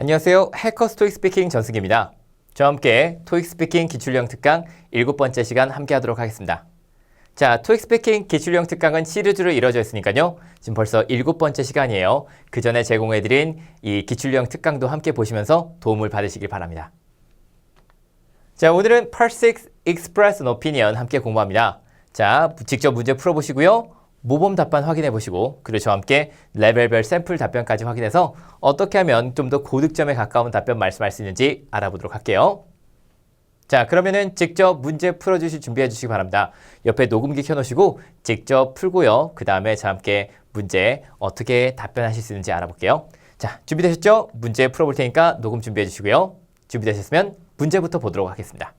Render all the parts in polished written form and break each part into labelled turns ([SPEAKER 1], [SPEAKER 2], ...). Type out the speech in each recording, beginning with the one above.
[SPEAKER 1] 안녕하세요. 해커스 토익 스피킹 전승기입니다. 저와 함께 토익 스피킹 기출형 특강 7번째 시간 함께 하도록 하겠습니다. 자, 토익 스피킹 기출형 특강은 시리즈로 이루어져 있으니까요. 지금 벌써 7번째 시간이에요. 그 전에 제공해드린 이 기출형 특강도 함께 보시면서 도움을 받으시길 바랍니다. 자, 오늘은 Part 6 Express an Opinion 함께 공부합니다. 자, 직접 문제 풀어보시고요. 모범 답안 확인해 보시고 그리고 저와 함께 레벨별 샘플 답변까지 확인해서 어떻게 하면 좀 더 고득점에 가까운 답변 말씀할 수 있는지 알아보도록 할게요. 자, 그러면은 직접 문제 풀어주실 준비해 주시기 바랍니다. 옆에 녹음기 켜놓으시고 직접 풀고요. 그 다음에 저와 함께 문제 어떻게 답변하실 수 있는지 알아볼게요. 자, 준비되셨죠? 문제 풀어볼 테니까 녹음 준비해 주시고요. 준비되셨으면 문제부터 보도록 하겠습니다.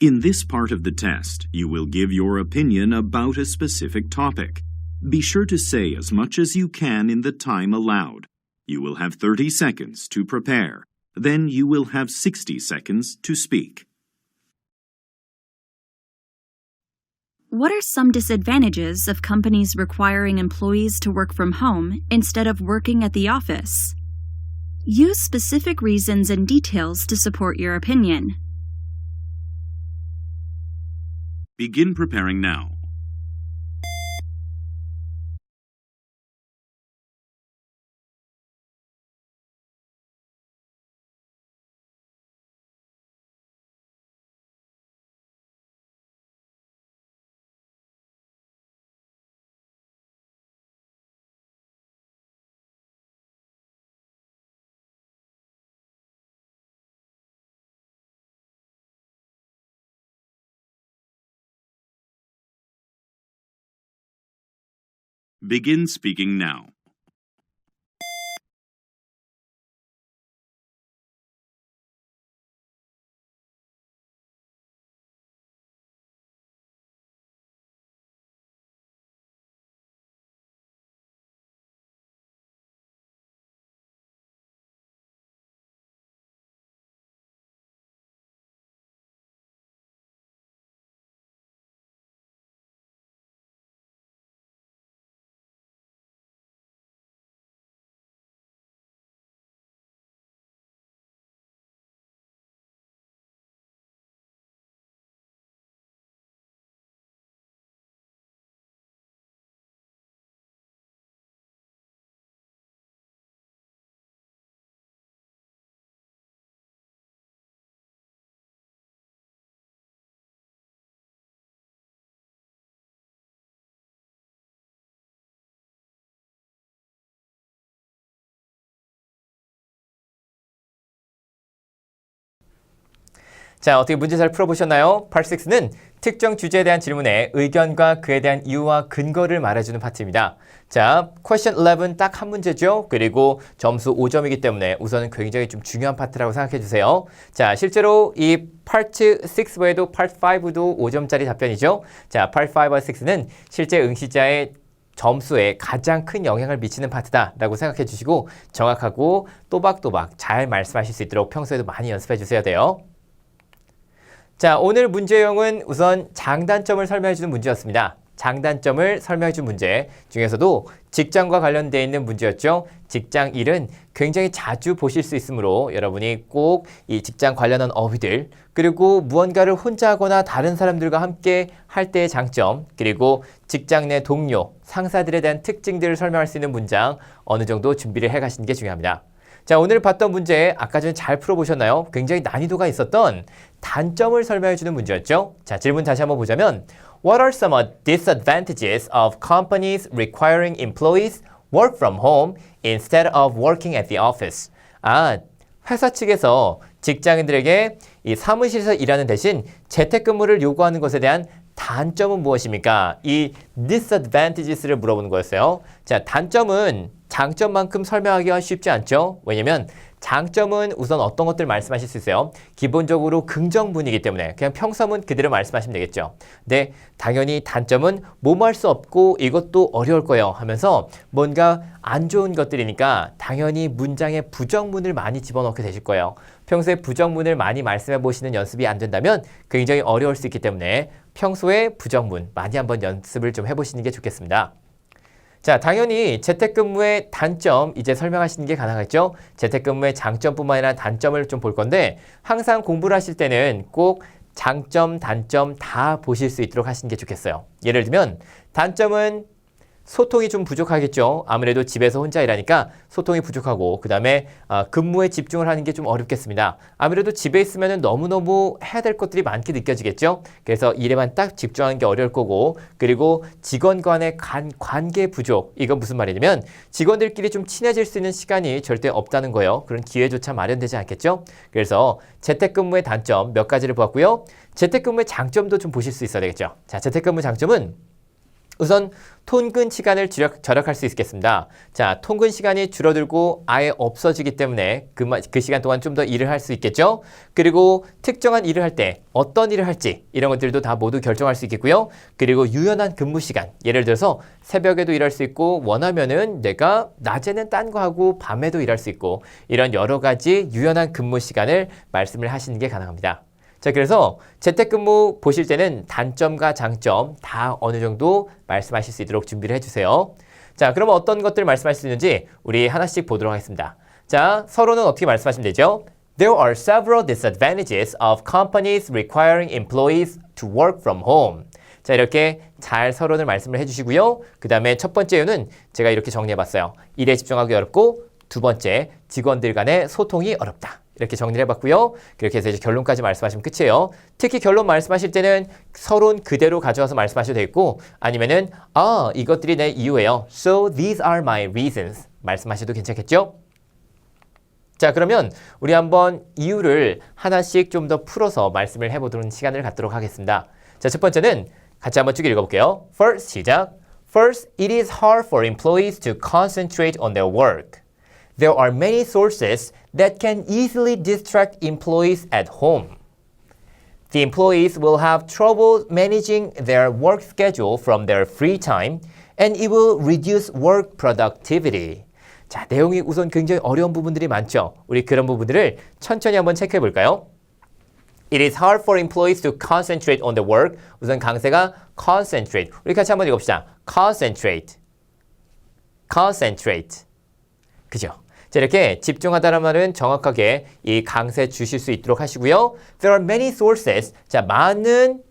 [SPEAKER 2] In this part of the test, you will give your opinion about a specific topic. Be sure to say as much as you can in the time allowed. You will have 30 seconds to prepare. Then you will have 60 seconds to speak.
[SPEAKER 3] What are some disadvantages of companies requiring employees to work from home instead of working at the office? Use specific reasons and details to support your opinion.
[SPEAKER 2] Begin preparing now. Begin speaking now.
[SPEAKER 1] 자, 어떻게 문제 잘 풀어보셨나요? Part 6는 특정 주제에 대한 질문에 의견과 그에 대한 이유와 근거를 말해주는 파트입니다. 자, Question 11 딱 한 문제죠. 그리고 점수 5점이기 때문에 우선은 굉장히 좀 중요한 파트라고 생각해 주세요. 자, 실제로 이 Part 6 외에도 Part 5도 5점짜리 답변이죠. 자, Part 5와 6는 실제 응시자의 점수에 가장 큰 영향을 미치는 파트다라고 생각해 주시고 정확하고 또박또박 잘 말씀하실 수 있도록 평소에도 많이 연습해 주셔야 돼요. 자, 오늘 문제형은 우선 장단점을 설명해주는 문제였습니다. 장단점을 설명해준 문제 중에서도 직장과 관련되어 있는 문제였죠. 직장 일은 굉장히 자주 보실 수 있으므로 여러분이 꼭 이 직장 관련한 어휘들 그리고 무언가를 혼자 하거나 다른 사람들과 함께 할 때의 장점 그리고 직장 내 동료, 상사들에 대한 특징들을 설명할 수 있는 문장 어느 정도 준비를 해 가시는 게 중요합니다. 자, 오늘 봤던 문제 아까 전에 잘 풀어보셨나요? 굉장히 난이도가 있었던 단점을 설명해주는 문제였죠. 자, 질문 다시 한번 보자면 What are some disadvantages of companies requiring employees work from home instead of working at the office? 아, 회사 측에서 직장인들에게 이 사무실에서 일하는 대신 재택근무를 요구하는 것에 대한 단점은 무엇입니까? 이 disadvantages를 물어보는 거였어요. 자, 단점은 장점만큼 설명하기가 쉽지 않죠. 왜냐면 장점은 우선 어떤 것들 말씀하실 수 있어요. 기본적으로 긍정문이기 때문에 그냥 평서문 그대로 말씀하시면 되겠죠. 근데 당연히 단점은 뭐뭐 할 수 없고 이것도 어려울 거예요 하면서 뭔가 안 좋은 것들이니까 당연히 문장에 부정문을 많이 집어넣게 되실 거예요. 평소에 부정문을 많이 말씀해 보시는 연습이 안 된다면 굉장히 어려울 수 있기 때문에 평소에 부정문 많이 한번 연습을 좀 해보시는 게 좋겠습니다. 자, 당연히 재택근무의 단점 이제 설명하시는 게 가능하겠죠? 재택근무의 장점뿐만 아니라 단점을 좀 볼 건데 항상 공부를 하실 때는 꼭 장점, 단점 다 보실 수 있도록 하시는 게 좋겠어요. 예를 들면 단점은 소통이 좀 부족하겠죠. 아무래도 집에서 혼자 일하니까 소통이 부족하고 그 다음에 근무에 집중을 하는 게 좀 어렵겠습니다. 아무래도 집에 있으면 너무너무 해야 될 것들이 많게 느껴지겠죠. 그래서 일에만 딱 집중하는 게 어려울 거고 그리고 직원 간의 관계 부족. 이건 무슨 말이냐면 직원들끼리 좀 친해질 수 있는 시간이 절대 없다는 거예요. 그런 기회조차 마련되지 않겠죠. 그래서 재택근무의 단점 몇 가지를 보았고요. 재택근무의 장점도 좀 보실 수 있어야 되겠죠. 자, 재택근무 장점은 우선 통근 시간을 절약할 수 있겠습니다. 자, 통근 시간이 줄어들고 아예 없어지기 때문에 그 시간 동안 좀 더 일을 할 수 있겠죠. 그리고 특정한 일을 할 때 어떤 일을 할지 이런 것들도 다 모두 결정할 수 있겠고요. 그리고 유연한 근무 시간, 예를 들어서 새벽에도 일할 수 있고 원하면은 내가 낮에는 딴 거 하고 밤에도 일할 수 있고 이런 여러 가지 유연한 근무 시간을 말씀을 하시는 게 가능합니다. 자, 그래서 재택근무 보실 때는 단점과 장점 다 어느 정도 말씀하실 수 있도록 준비를 해주세요. 자, 그러면 어떤 것들을 말씀하실 수 있는지 우리 하나씩 보도록 하겠습니다. 자, 서로는 어떻게 말씀하시면 되죠? There are several disadvantages of companies requiring employees to work from home. 자, 이렇게 잘 서론을 말씀을 해주시고요. 그 다음에 첫 번째 이유는 제가 이렇게 정리해봤어요. 일에 집중하기 어렵고 두 번째, 직원들 간의 소통이 어렵다. 이렇게 정리를 해봤고요. 그렇게 해서 이제 결론까지 말씀하시면 끝이에요. 특히 결론 말씀하실 때는 서론 그대로 가져와서 말씀하셔도 되겠고 아니면은 이것들이 내 이유예요. So these are my reasons. 말씀하셔도 괜찮겠죠? 자, 그러면 우리 한번 이유를 하나씩 좀 더 풀어서 말씀을 해보도록 시간을 갖도록 하겠습니다. 자, 첫 번째는 같이 한번 쭉 읽어볼게요. First, 시작. First, it is hard for employees to concentrate on their work. There are many sources that can easily distract employees at home. The employees will have trouble managing their work schedule from their free time, and it will reduce work productivity. 자, 내용이 우선 굉장히 어려운 부분들이 많죠. 우리 그런 부분들을 천천히 한번 체크해 볼까요? It is hard for employees to concentrate on the work. 우선 강세가 concentrate. 우리 같이 한번 읽어봅시다. Concentrate. Concentrate. 그죠? 자, 이렇게 집중하다는 말은 정확하게 이 강세 주실 수 있도록 하시고요. There are many sources. 자, 많은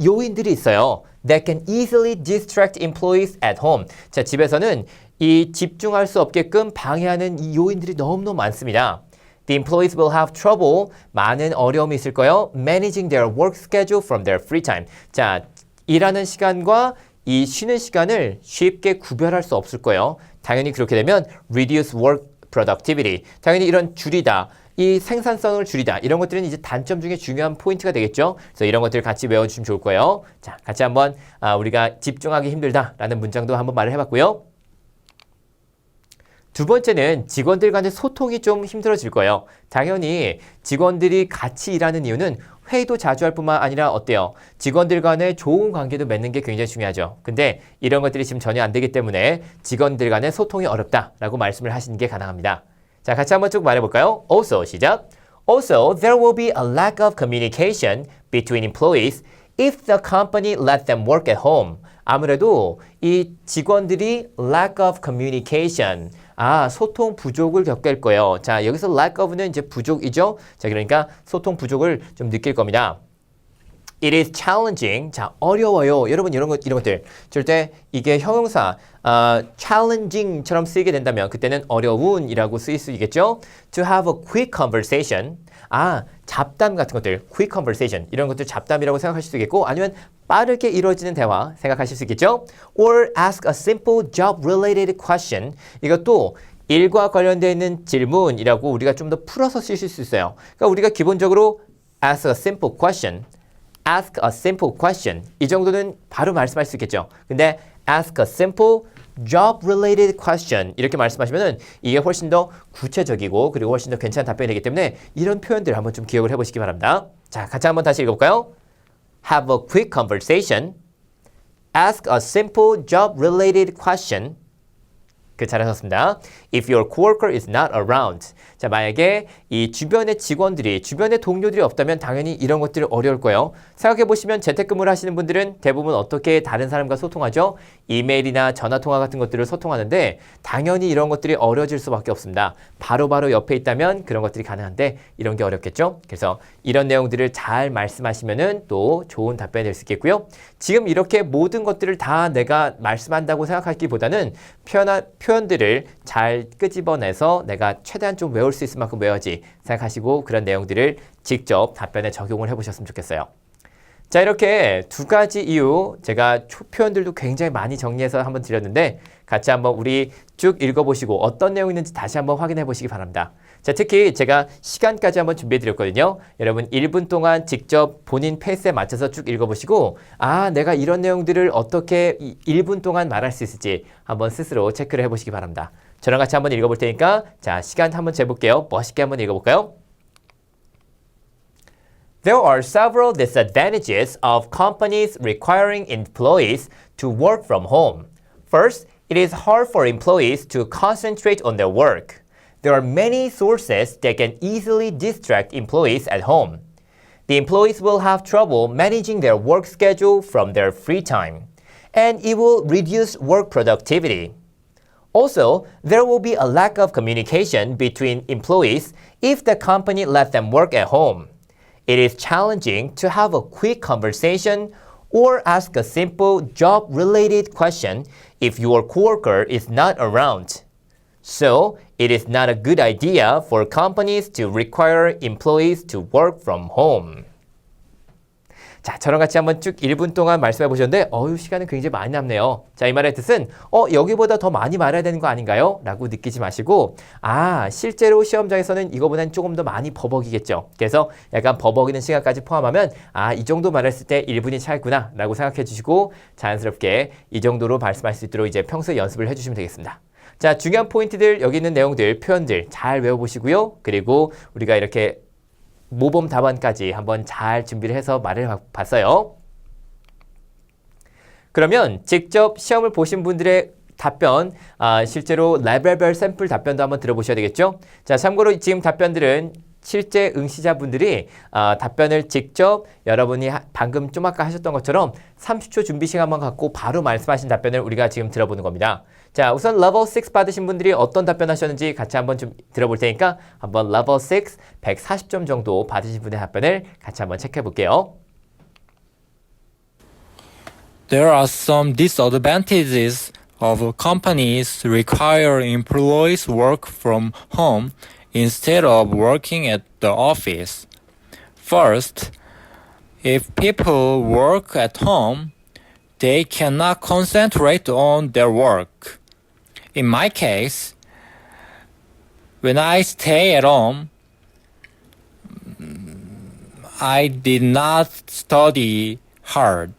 [SPEAKER 1] 요인들이 있어요. That can easily distract employees at home. 자, 집에서는 이 집중할 수 없게끔 방해하는 이 요인들이 너무너무 많습니다. The employees will have trouble. 많은 어려움이 있을 거예요. Managing their work schedule from their free time. 자, 일하는 시간과 이 쉬는 시간을 쉽게 구별할 수 없을 거예요. 당연히 그렇게 되면 reduce work productivity. 당연히 이런 줄이다, 이 생산성을 줄이다 이런 것들은 이제 단점 중에 중요한 포인트가 되겠죠. 그래서 이런 것들 같이 외워주시면 좋을 거예요. 자, 같이 한번 우리가 집중하기 힘들다라는 문장도 한번 말을 해봤고요. 두 번째는 직원들 간의 소통이 좀 힘들어질 거예요. 당연히 직원들이 같이 일하는 이유는 회의도 자주 할 뿐만 아니라 어때요? 직원들 간의 좋은 관계도 맺는 게 굉장히 중요하죠. 근데 이런 것들이 지금 전혀 안 되기 때문에 직원들 간의 소통이 어렵다라고 말씀을 하시는 게 가능합니다. 자, 같이 한번 쭉 말해볼까요? Also, 시작. Also, there will be a lack of communication between employees if the company let them work at home. 아무래도 이 직원들이 lack of communication, 소통 부족을 겪을 거예요. 자, 여기서 lack of는 이제 부족이죠. 자, 그러니까 소통 부족을 좀 느낄 겁니다. It is challenging. 자, 어려워요. 여러분 이런 것들 절대 이게 형용사 challenging처럼 쓰이게 된다면 그때는 어려운이라고 쓰일 수 있겠죠. To have a quick conversation. 잡담 같은 것들, quick conversation 이런 것들 잡담이라고 생각하실 수 있겠고 아니면 빠르게 이루어지는 대화 생각하실 수 있겠죠. Or ask a simple job-related question. 이것도 일과 관련되어 있는 질문이라고 우리가 좀 더 풀어서 쓰실 수 있어요. 그러니까 우리가 기본적으로 ask a simple question, ask a simple question 이 정도는 바로 말씀할 수 있겠죠. 근데 ask a simple job-related question 이렇게 말씀하시면은 이게 훨씬 더 구체적이고 그리고 훨씬 더 괜찮은 답변이 되기 때문에 이런 표현들 한번 좀 기억을 해보시기 바랍니다. 자, 같이 한번 다시 읽어볼까요? Have a quick conversation. Ask a simple job-related question. 잘하셨습니다. If your coworker is not around. 자, 만약에 이 주변의 직원들이, 주변의 동료들이 없다면 당연히 이런 것들이 어려울 거예요. 생각해보시면 재택근무를 하시는 분들은 대부분 어떻게 다른 사람과 소통하죠? 이메일이나 전화통화 같은 것들을 소통하는데 당연히 이런 것들이 어려워질 수밖에 없습니다. 바로바로 옆에 있다면 그런 것들이 가능한데 이런 게 어렵겠죠? 그래서 이런 내용들을 잘 말씀하시면은 또 좋은 답변이 될 수 있겠고요. 지금 이렇게 모든 것들을 다 내가 말씀한다고 생각하기보다는 표현들을 잘 끄집어내서 내가 최대한 좀 외울 수 있을 만큼 외워야지 생각하시고 그런 내용들을 직접 답변에 적용을 해보셨으면 좋겠어요. 자, 이렇게 두 가지 이유 제가 표현들도 굉장히 많이 정리해서 한번 드렸는데 같이 한번 우리 쭉 읽어보시고 어떤 내용이 있는지 다시 한번 확인해 보시기 바랍니다. 자, 특히 제가 시간까지 한번 준비해 드렸거든요. 여러분 1분 동안 직접 본인 페이스에 맞춰서 쭉 읽어보시고 아, 내가 이런 내용들을 어떻게 1분 동안 말할 수 있을지 한번 스스로 체크를 해보시기 바랍니다. 저랑 같이 한번 읽어볼 테니까 자, 시간 한번 재볼게요. 멋있게 한번 읽어볼까요? There are several disadvantages of companies requiring employees to work from home. First, it is hard for employees to concentrate on their work. There are many sources that can easily distract employees at home. The employees will have trouble managing their work schedule from their free time, and it will reduce work productivity. Also, there will be a lack of communication between employees if the company lets them work at home. It is challenging to have a quick conversation or ask a simple job-related question if your coworker is not around. So, it is not a good idea for companies to require employees to work from home. 자, 저랑 같이 한번 쭉 1분 동안 말씀해 보셨는데 시간은 굉장히 많이 남네요. 자, 이 말의 뜻은 여기보다 더 많이 말해야 되는 거 아닌가요? 라고 느끼지 마시고 실제로 시험장에서는 이거보다는 조금 더 많이 버벅이겠죠. 그래서 약간 버벅이는 시간까지 포함하면 이 정도 말했을 때 1분이 차있구나 라고 생각해 주시고 자연스럽게 이 정도로 말씀할 수 있도록 이제 평소에 연습을 해주시면 되겠습니다. 자, 중요한 포인트들, 여기 있는 내용들, 표현들 잘 외워보시고요. 그리고 우리가 이렇게 모범 답안까지 한번 잘 준비를 해서 말을 봤어요. 그러면 직접 시험을 보신 분들의 답변, 실제로 레벨별 샘플 답변도 한번 들어보셔야 되겠죠? 자, 참고로 지금 답변들은 실제 응시자분들이 답변을 직접 여러분이 방금 좀 아까 하셨던 것처럼 30초 준비 시간만 갖고 바로 말씀하신 답변을 우리가 지금 들어보는 겁니다. 자, 우선 레벨 6 받으신 분들이 어떤 답변 하셨는지 같이 한번 좀 들어볼 테니까 한번 레벨 6 140점 정도 받으신 분의 답변을 같이 한번 체크해 볼게요.
[SPEAKER 4] There are some disadvantages of companies requiring employees work from home instead of working at the office. First, if people work at home, they cannot concentrate on their work. In my case, when I stay at home, I did not study hard.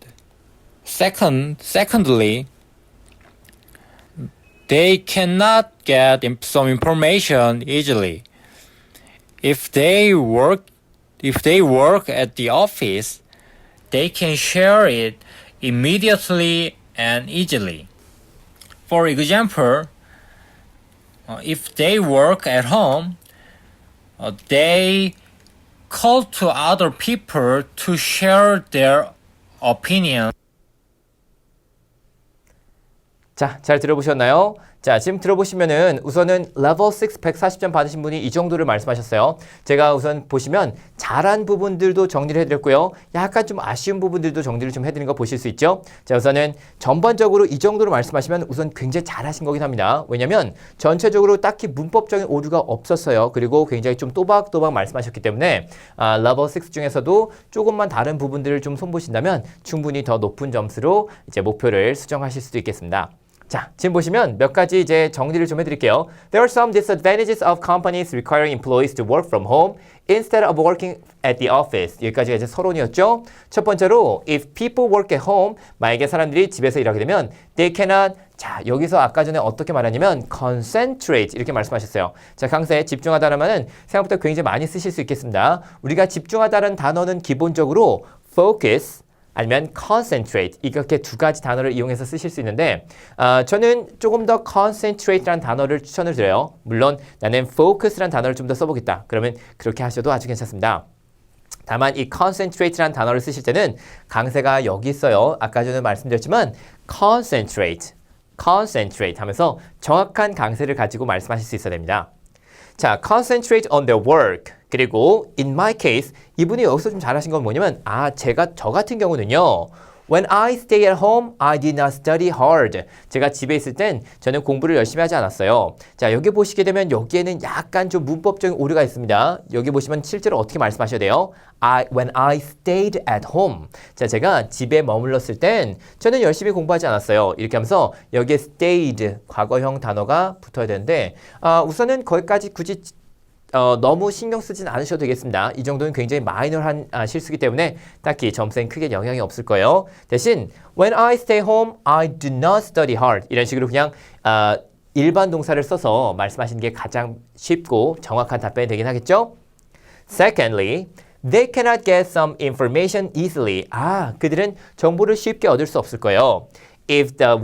[SPEAKER 4] Secondly, they cannot get some information easily. If they work at the office, they can share it immediately and easily. For example, if they work at home, they call to other people to share their opinion.
[SPEAKER 1] 자, 잘 들어보셨나요? 자, 지금 들어보시면은 우선은 레벨 6 140점 받으신 분이 이 정도를 말씀하셨어요. 제가 우선 보시면 잘한 부분들도 정리를 해드렸고요. 약간 좀 아쉬운 부분들도 정리를 좀 해드린 거 보실 수 있죠. 자, 우선은 전반적으로 이 정도로 말씀하시면 우선 굉장히 잘하신 거긴 합니다. 왜냐면 전체적으로 딱히 문법적인 오류가 없었어요. 그리고 굉장히 좀 또박또박 말씀하셨기 때문에 레벨 6 중에서도 조금만 다른 부분들을 좀 손보신다면 충분히 더 높은 점수로 이제 목표를 수정하실 수도 있겠습니다. 자, 지금 보시면 몇 가지 이제 정리를 좀 해드릴게요. There are some disadvantages of companies requiring employees to work from home instead of working at the office. 여기까지가 이제 서론이었죠. 첫 번째로, if people work at home, 만약에 사람들이 집에서 일하게 되면 they cannot, 자, 여기서 아까 전에 어떻게 말하냐면 concentrate 이렇게 말씀하셨어요. 자, 강세 집중하다는 말은 생각보다 굉장히 많이 쓰실 수 있겠습니다. 우리가 집중하다는 단어는 기본적으로 focus, 아니면 concentrate 이렇게 두 가지 단어를 이용해서 쓰실 수 있는데 저는 조금 더 concentrate라는 단어를 추천을 드려요. 물론 나는 focus라는 단어를 좀 더 써보겠다. 그러면 그렇게 하셔도 아주 괜찮습니다. 다만 이 concentrate라는 단어를 쓰실 때는 강세가 여기 있어요. 아까 전에 말씀드렸지만 concentrate 하면서 정확한 강세를 가지고 말씀하실 수 있어야 됩니다. 자, concentrate on their work. 그리고 in my case, 이분이 여기서 좀 잘하신 건 뭐냐면 저 같은 경우는요. When I stay at home, I did not study hard. 제가 집에 있을 땐 저는 공부를 열심히 하지 않았어요. 자, 여기 보시게 되면 여기에는 약간 좀 문법적인 오류가 있습니다. 여기 보시면 실제로 어떻게 말씀하셔야 돼요? When I stayed at home. 자, 제가 집에 머물렀을 땐 저는 열심히 공부하지 않았어요. 이렇게 하면서 여기에 stayed, 과거형 단어가 붙어야 되는데 우선은 거기까지 굳이 너무 신경 쓰진 않으셔도 되겠습니다. 이 정도는 굉장히 마이너한 실수이기 때문에 딱히 점수엔 크게 영향이 없을 거예요. 대신 when I stay home, I do not study hard. 이런 식으로 그냥 일반 동사를 써서 말씀하시는 게 가장 쉽고 정확한 답변이 되긴 하겠죠? Secondly, they cannot get some information easily. 그들은 정보를 쉽게 얻을 수 없을 거예요. If they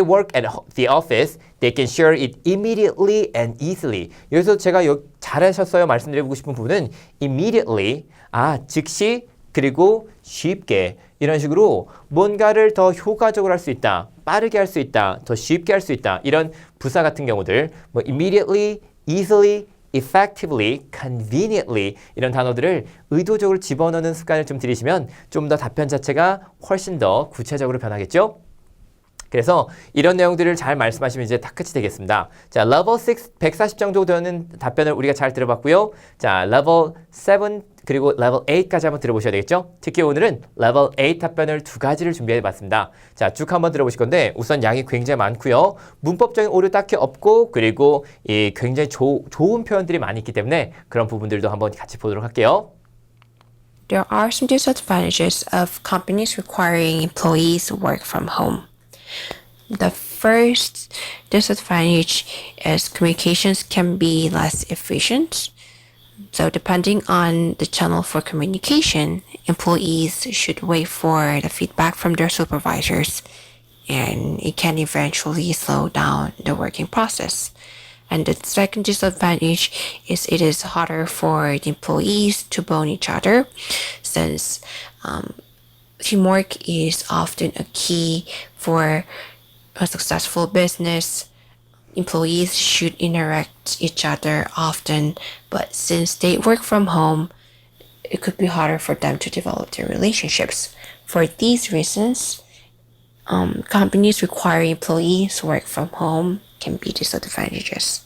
[SPEAKER 1] work at the office, they can share it immediately and easily. 여기서 제가 잘하셨어요 말씀드리고 싶은 부분은 immediately, 즉시 그리고 쉽게 이런 식으로 뭔가를 더 효과적으로 할 수 있다, 빠르게 할 수 있다, 더 쉽게 할 수 있다 이런 부사 같은 경우들 뭐 immediately, easily, effectively, conveniently 이런 단어들을 의도적으로 집어넣는 습관을 좀 들이시면 좀 더 답변 자체가 훨씬 더 구체적으로 변하겠죠? 그래서 이런 내용들을 잘 말씀하시면 이제 다 끝이 되겠습니다. 자, level 6 140 정도 되는 답변을 우리가 잘 들어봤고요. 자, level 7 그리고 level 8까지 한번 들어보셔야 되겠죠? 특히 오늘은 level 8 답변을 두 가지를 준비해 봤습니다. 자, 쭉 한번 들어보실 건데 우선 양이 굉장히 많고요. 문법적인 오류 딱히 없고 그리고 굉장히 좋은 표현들이 많이 있기 때문에 그런 부분들도 한번 같이 보도록 할게요.
[SPEAKER 5] There are some disadvantages of companies requiring employees to work from home. The first disadvantage is communications can be less efficient. So depending on the channel for communication, employees should wait for the feedback from their supervisors, and it can eventually slow down the working process. And the second disadvantage is it is harder for the employees to bond each other, since teamwork is often a key for a successful business. Employees should interact each other often, but since they work from home, it could be harder for them to develop their relationships. For these reasons, companies requiring employees to work from home can be disadvantages.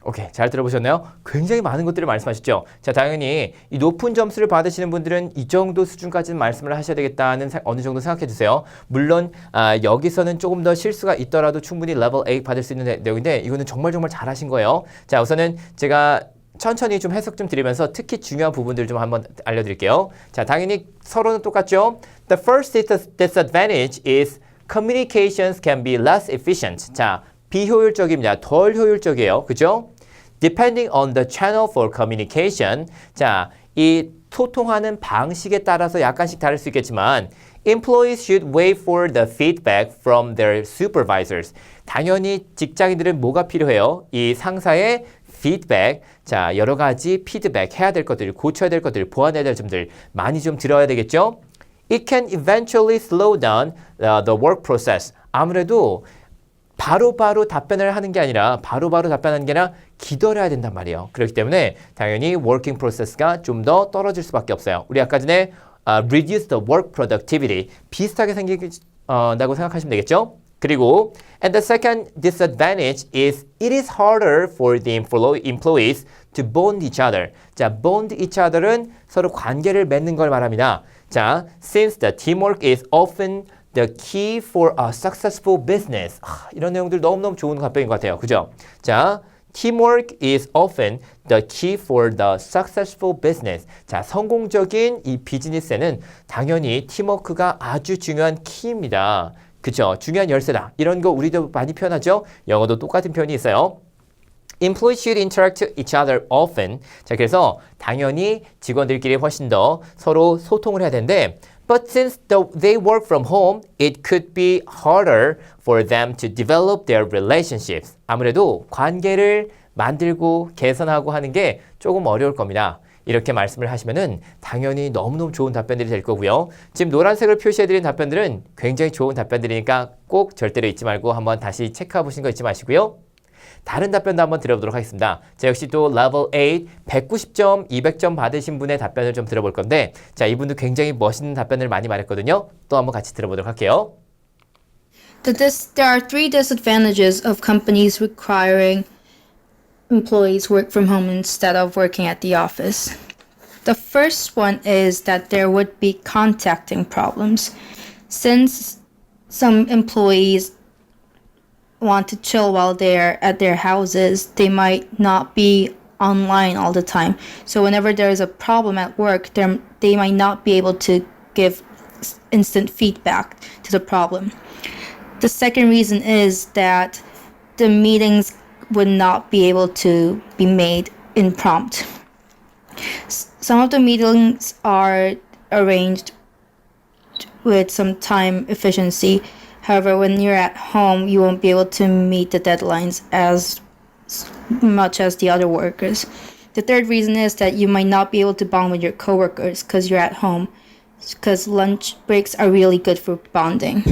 [SPEAKER 1] 오케이, 잘 들어보셨나요? 굉장히 많은 것들을 말씀하셨죠. 자, 당연히 이 높은 점수를 받으시는 분들은 이 정도 수준까지는 말씀을 하셔야 되겠다는 어느 정도 생각해 주세요. 물론 여기서는 조금 더 실수가 있더라도 충분히 레벨 8 받을 수 있는 내용인데 이거는 정말 잘하신 거예요. 자, 우선은 제가 천천히 좀 해석 좀 드리면서 특히 중요한 부분들 좀 한번 알려드릴게요. 자, 당연히 서로는 똑같죠. The first disadvantage is communications can be less efficient. 자, 비효율적입니다. 덜 효율적이에요. 그죠? Depending on the channel for communication. 자, 이 소통하는 방식에 따라서 약간씩 다를 수 있겠지만 employees should wait for the feedback from their supervisors. 당연히 직장인들은 뭐가 필요해요? 이 상사의 feedback. 자, 여러 가지 피드백 해야 될 것들, 고쳐야 될 것들, 보완해야 될 점들 많이 좀 들어야 되겠죠? It can eventually slow down the work process. 아무래도 바로바로 답변을 하는 게 아니라 답변하는 게 아니라 기다려야 된단 말이에요. 그렇기 때문에 당연히 working process가 좀 더 떨어질 수밖에 없어요. 우리 아까 전에 reduce the work productivity 비슷하게 생긴다고 생각하시면 되겠죠? 그리고 and the second disadvantage is it is harder for the employees to bond each other. 자, bond each other은 서로 관계를 맺는 걸 말합니다. 자, since the teamwork is often the key for a successful business. 이런 내용들 너무너무 좋은 답변인 것 같아요. 그죠? 자, teamwork is often the key for the successful business. 자, 성공적인 이 비즈니스에는 당연히 팀워크가 아주 중요한 키입니다. 그죠? 중요한 열쇠다. 이런 거 우리도 많이 표현하죠? 영어도 똑같은 표현이 있어요. Employees should interact each other often. 자, 그래서 당연히 직원들끼리 훨씬 더 서로 소통을 해야 되는데 But since they work from home, it could be harder for them to develop their relationships. 아무래도 관계를 만들고 개선하고 하는 게 조금 어려울 겁니다. 이렇게 말씀을 하시면은 당연히 너무너무 좋은 답변들이 될 거고요. 지금 노란색을 표시해드린 답변들은 굉장히 좋은 답변들이니까 꼭 절대로 잊지 말고 한번 다시 체크해 보시는 거 잊지 마시고요. 다른 답변도 한번 들어보도록 하겠습니다. 자, 역시 또 level 8 190점, 200점 받으신 분의 답변을 좀 들어볼 건데 자, 이분도 굉장히 멋있는 답변을 많이 말했거든요. 또 한번 같이 들어보도록 할게요.
[SPEAKER 6] There are three disadvantages of companies requiring employees work from home instead of working at the office. The first one is that there would be contacting problems. Since some employees want to chill while they're at their houses, they might not be online all the time. So whenever there is a problem at work, they might not be able to give instant feedback to the problem. The second reason is that the meetings would not be able to be made in prompt. Some of the meetings are arranged with some time efficiency. However, when you're at home, you won't be able to meet the deadlines as much as the other workers. The third reason is that you might not be able to bond with your coworkers because you're at home, because lunch breaks are really good for bonding.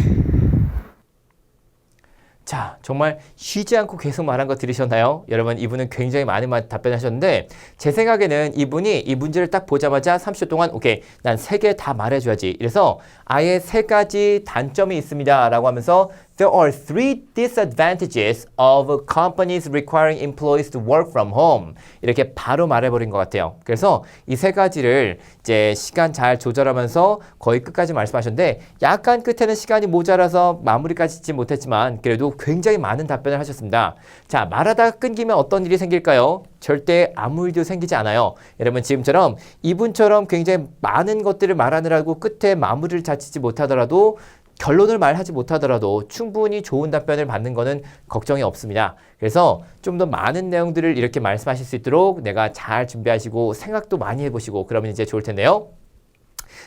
[SPEAKER 1] 자, 정말 쉬지 않고 계속 말한 거 들으셨나요? 여러분, 이분은 굉장히 많은 답변하셨는데 제 생각에는 이분이 이 문제를 딱 보자마자 30초 동안 오케이, 난 3개 다 말해줘야지. 이래서 아예 3가지 단점이 있습니다 라고 하면서 There are 3 disadvantages of companies requiring employees to work from home. 이렇게 바로 말해버린 것 같아요. 그래서 이 3가지를 이제 시간 잘 조절하면서 거의 끝까지 말씀하셨는데 약간 끝에는 시간이 모자라서 마무리까지 짓지 못했지만 그래도 굉장히 많은 답변을 하셨습니다. 자, 말하다가 끊기면 어떤 일이 생길까요? 절대 아무 일도 생기지 않아요. 여러분 지금처럼 이분처럼 굉장히 많은 것들을 말하느라고 끝에 마무리를 잘 짓지 못하더라도 결론을 말하지 못하더라도 충분히 좋은 답변을 받는 거는 걱정이 없습니다. 그래서 좀 더 많은 내용들을 이렇게 말씀하실 수 있도록 내가 잘 준비하시고 생각도 많이 해보시고 그러면 이제 좋을 텐데요.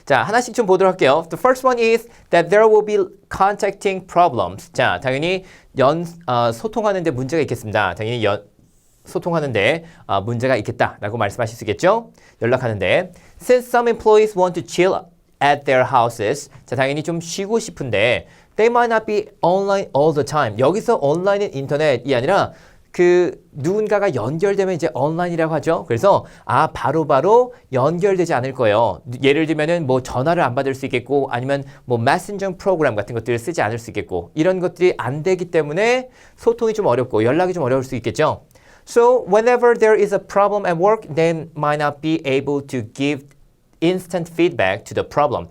[SPEAKER 1] 자, 하나씩 좀 보도록 할게요. The first one is that there will be contacting problems. 자, 당연히 소통하는데 문제가 있겠습니다. 당연히 소통하는데 문제가 있겠다라고 말씀하실 수 있겠죠? 연락하는데 Since some employees want to chill at their houses. 자, 당연히 좀 쉬고 싶은데 they might not be online all the time. 여기서 온라인은 인터넷이 아니라 그 누군가가 연결되면 이제 온라인이라고 하죠. 그래서 바로바로 연결되지 않을 거예요. 예를 들면은 뭐 전화를 안 받을 수 있겠고 아니면 뭐 메신저 프로그램 같은 것들을 쓰지 않을 수 있겠고 이런 것들이 안 되기 때문에 소통이 좀 어렵고 연락이 좀 어려울 수 있겠죠. So whenever there is a problem at work, they might not be able to give instant feedback to the problem.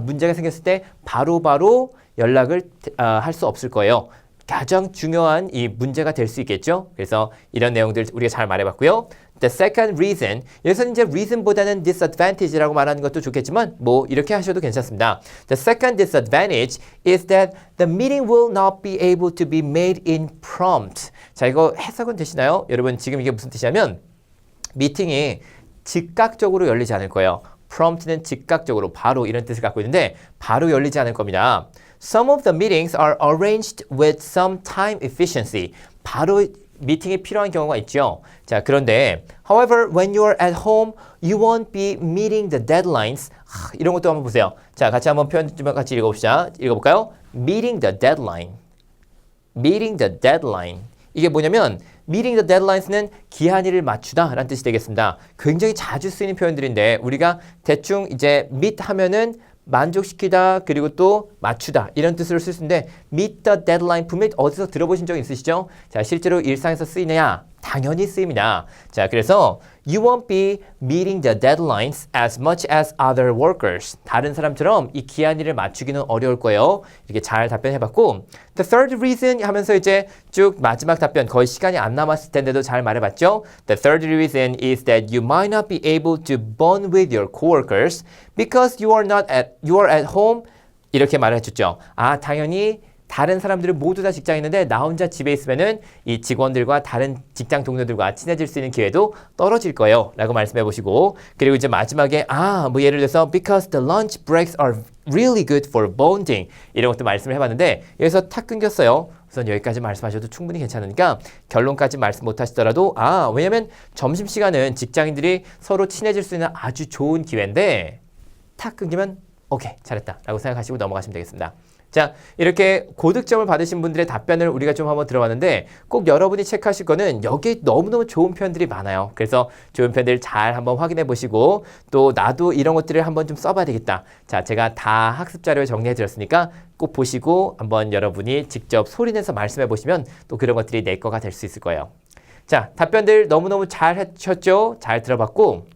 [SPEAKER 1] 문제가 생겼을 때 바로바로 연락을 할 수 없을 거예요. 가장 중요한 이 문제가 될 수 있겠죠. 그래서 이런 내용들 우리가 잘 말해봤고요. The second reason, 여기서는 이제 reason보다는 disadvantage라고 말하는 것도 좋겠지만 뭐 이렇게 하셔도 괜찮습니다. The second disadvantage is that the meeting will not be able to be made in prompt. 자, 이거 해석은 되시나요? 여러분 지금 이게 무슨 뜻이냐면 미팅이 즉각적으로 열리지 않을 거예요. prompt는 즉각적으로 바로 이런 뜻을 갖고 있는데 바로 열리지 않을 겁니다. Some of the meetings are arranged with some time efficiency. 바로 미팅이 필요한 경우가 있죠. 자, 그런데 however, when you are at home, you won't be meeting the deadlines. 이런 것도 한번 보세요. 자, 같이 한번 표현 좀 같이 읽어볼까요? Meeting the deadline. Meeting the deadline. 이게 뭐냐면 meeting the deadlines는 기한일을 맞추다 라는 뜻이 되겠습니다. 굉장히 자주 쓰이는 표현들인데 우리가 대충 이제 meet 하면은 만족시키다 그리고 또 맞추다 이런 뜻으로 쓸 수 있는데 meet the deadline 분명히 어디서 들어보신 적 있으시죠? 자, 실제로 일상에서 쓰이느냐? 당연히 쓰입니다. 자, 그래서 you won't be meeting the deadlines as much as other workers. 다른 사람처럼 이 기한일을 맞추기는 어려울 거예요. 이렇게 잘 답변해봤고 the third reason 하면서 이제 쭉 마지막 답변 거의 시간이 안 남았을 텐데도 잘 말해봤죠. The third reason is that you might not be able to bond with your coworkers because you are at home. 이렇게 말해줬죠. 당연히 다른 사람들은 모두 다 직장에 있는데 나 혼자 집에 있으면은 이 직원들과 다른 직장 동료들과 친해질 수 있는 기회도 떨어질 거예요. 라고 말씀해 보시고 그리고 이제 마지막에 뭐 예를 들어서 because the lunch breaks are really good for bonding 이런 것도 말씀을 해봤는데 여기서 탁 끊겼어요. 우선 여기까지 말씀하셔도 충분히 괜찮으니까 결론까지 말씀 못 하시더라도 왜냐면 점심시간은 직장인들이 서로 친해질 수 있는 아주 좋은 기회인데 탁 끊기면 오케이 잘했다 라고 생각하시고 넘어가시면 되겠습니다. 자, 이렇게 고득점을 받으신 분들의 답변을 우리가 좀 한번 들어봤는데 꼭 여러분이 체크하실 거는 여기 너무너무 좋은 표현들이 많아요. 그래서 좋은 표현들 잘 한번 확인해 보시고 또 나도 이런 것들을 한번 좀 써봐야 되겠다. 자, 제가 다 학습 자료를 정리해 드렸으니까 꼭 보시고 한번 여러분이 직접 소리내서 말씀해 보시면 또 그런 것들이 내 거가 될 수 있을 거예요. 자, 답변들 너무너무 잘 하셨죠? 잘 들어봤고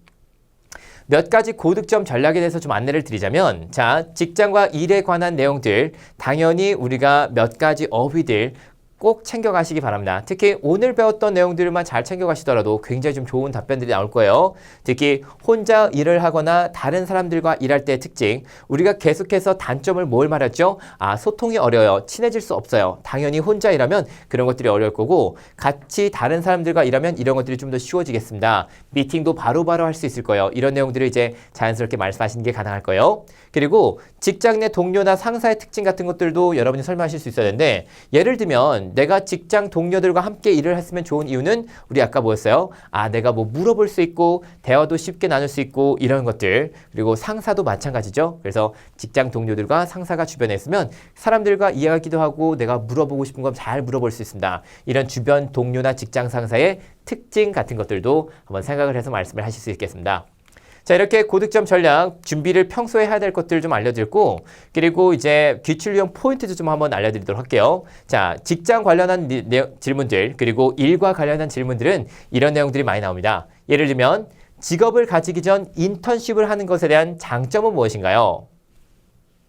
[SPEAKER 1] 몇 가지 고득점 전략에 대해서 좀 안내를 드리자면 자, 직장과 일에 관한 내용들 당연히 우리가 몇 가지 어휘들 꼭 챙겨가시기 바랍니다. 특히 오늘 배웠던 내용들만 잘 챙겨가시더라도 굉장히 좀 좋은 답변들이 나올 거예요. 특히 혼자 일을 하거나 다른 사람들과 일할 때의 특징 우리가 계속해서 단점을 뭘 말했죠? 소통이 어려워요. 친해질 수 없어요. 당연히 혼자 일하면 그런 것들이 어려울 거고 같이 다른 사람들과 일하면 이런 것들이 좀 더 쉬워지겠습니다. 미팅도 바로바로 할 수 있을 거예요. 이런 내용들을 이제 자연스럽게 말씀하시는 게 가능할 거예요. 그리고 직장 내 동료나 상사의 특징 같은 것들도 여러분이 설명하실 수 있어야 되는데 예를 들면 내가 직장 동료들과 함께 일을 했으면 좋은 이유는 우리 아까 뭐였어요? 내가 뭐 물어볼 수 있고 대화도 쉽게 나눌 수 있고 이런 것들 그리고 상사도 마찬가지죠. 그래서 직장 동료들과 상사가 주변에 있으면 사람들과 이야기도 하고 내가 물어보고 싶은 건 잘 물어볼 수 있습니다. 이런 주변 동료나 직장 상사의 특징 같은 것들도 한번 생각을 해서 말씀을 하실 수 있겠습니다. 자, 이렇게 고득점 전략 준비를 평소에 해야 될 것들 좀 알려드렸고 그리고 이제 기출용 포인트도 좀 한번 알려드리도록 할게요. 자, 직장 관련한 질문들 그리고 일과 관련한 질문들은 이런 내용들이 많이 나옵니다. 예를 들면 직업을 가지기 전 인턴십을 하는 것에 대한 장점은 무엇인가요?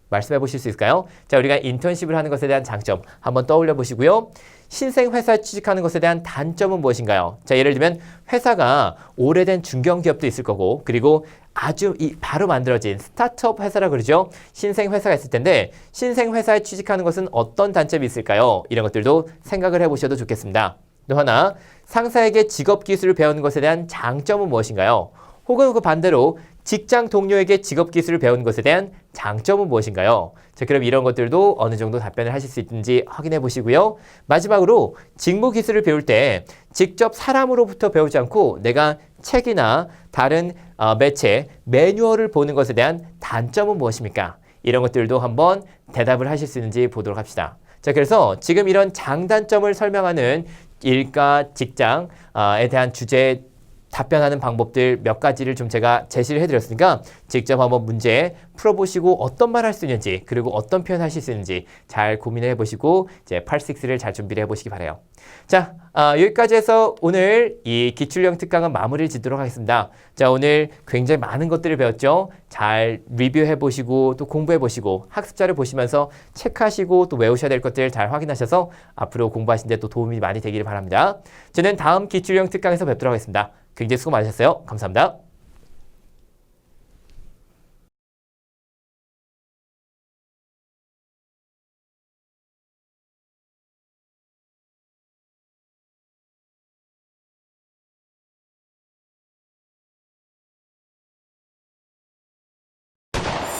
[SPEAKER 1] 말씀해 보실 수 있을까요? 자, 우리가 인턴십을 하는 것에 대한 장점 한번 떠올려 보시고요. 신생 회사에 취직하는 것에 대한 단점은 무엇인가요? 자, 예를 들면 회사가 오래된 중견기업도 있을 거고 그리고 아주 바로 만들어진 스타트업 회사라 그러죠. 신생 회사가 있을 텐데 신생 회사에 취직하는 것은 어떤 단점이 있을까요? 이런 것들도 생각을 해보셔도 좋겠습니다. 또 하나, 상사에게 직업 기술을 배우는 것에 대한 장점은 무엇인가요? 혹은 그 반대로 직장 동료에게 직업 기술을 배우는 것에 대한 장점은 무엇인가요? 자, 그럼 이런 것들도 어느 정도 답변을 하실 수 있는지 확인해 보시고요. 마지막으로 직무 기술을 배울 때 직접 사람으로부터 배우지 않고 내가 책이나 다른 매체, 매뉴얼을 보는 것에 대한 단점은 무엇입니까? 이런 것들도 한번 대답을 하실 수 있는지 보도록 합시다. 자, 그래서 지금 이런 장단점을 설명하는 일과 직장에 대한 주제 답변하는 방법들 몇 가지를 좀 제가 제시를 해드렸으니까 직접 한번 문제 풀어보시고 어떤 말 할 수 있는지 그리고 어떤 표현 하실 수 있는지 잘 고민을 해보시고 이제 8-6를 잘 준비를 해보시기 바라요. 자, 여기까지 해서 오늘 이 기출형 특강은 마무리를 짓도록 하겠습니다. 자, 오늘 굉장히 많은 것들을 배웠죠. 잘 리뷰해보시고 또 공부해보시고 학습자를 보시면서 체크하시고 또 외우셔야 될 것들 잘 확인하셔서 앞으로 공부하시는 데 또 도움이 많이 되기를 바랍니다. 저는 다음 기출형 특강에서 뵙도록 하겠습니다. 굉장히 수고 많으셨어요. 감사합니다.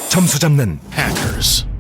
[SPEAKER 7] 점수 잡는 hackers.